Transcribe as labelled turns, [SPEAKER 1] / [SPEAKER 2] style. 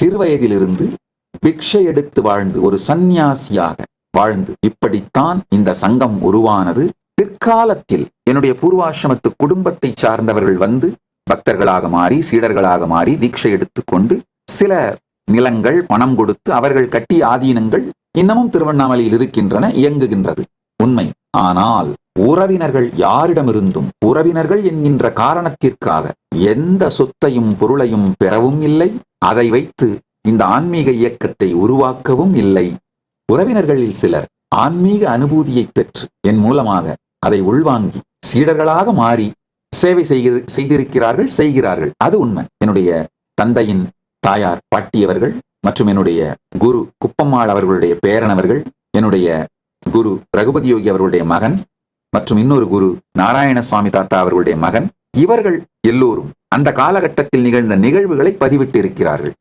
[SPEAKER 1] சிறுவயதிலிருந்து பிக்ஷை எடுத்து வாழ்ந்து ஒரு சந்நியாசியாக வாழ்ந்து இப்படித்தான் இந்த சங்கம் உருவானது. பிற்காலத்தில் என்னுடைய பூர்வாசிரமத்து குடும்பத்தை சார்ந்தவர்கள் வந்து பக்தர்களாக மாறி சீடர்களாக மாறி தீட்சை எடுத்துக்கொண்டு சில நிலங்கள் பணம் கொடுத்து அவர்கள் கட்டிய ஆதீனங்கள் இன்னமும் திருவண்ணாமலையில் இருக்கின்றன, இயங்குகின்றது உண்மை. ஆனால் உறவினர்கள் யாரிடமிருந்தும் உறவினர்கள் என்கின்ற காரணத்திற்காக எந்த சொத்தையும் பொருளையும் பெறவும் இல்லை, அதை வைத்து இந்த ஆன்மீக இயக்கத்தை உருவாக்கவும் இல்லை. உறவினர்களில் சிலர் ஆன்மீக அனுபூதியை பெற்று என் மூலமாக அதை உள்வாங்கி சீடர்களாக மாறி சேவை செய்திருக்கிறார்கள், செய்கிறார்கள். அது உண்மை. என்னுடைய தந்தையின் தாயார் பாட்டியவர்கள் மற்றும் என்னுடைய குரு குப்பம்மாள் அவர்களுடைய பேரனவர்கள், என்னுடைய குரு ரகுபதி யோகி அவர்களுடைய மகன் மற்றும் இன்னொரு குரு நாராயண சுவாமி தாத்தா அவர்களுடைய மகன், இவர்கள் எல்லோரும் அந்த காலகட்டத்தில் நிகழ்ந்த நிகழ்வுகளை பதிவிட்டு இருக்கிறார்கள்.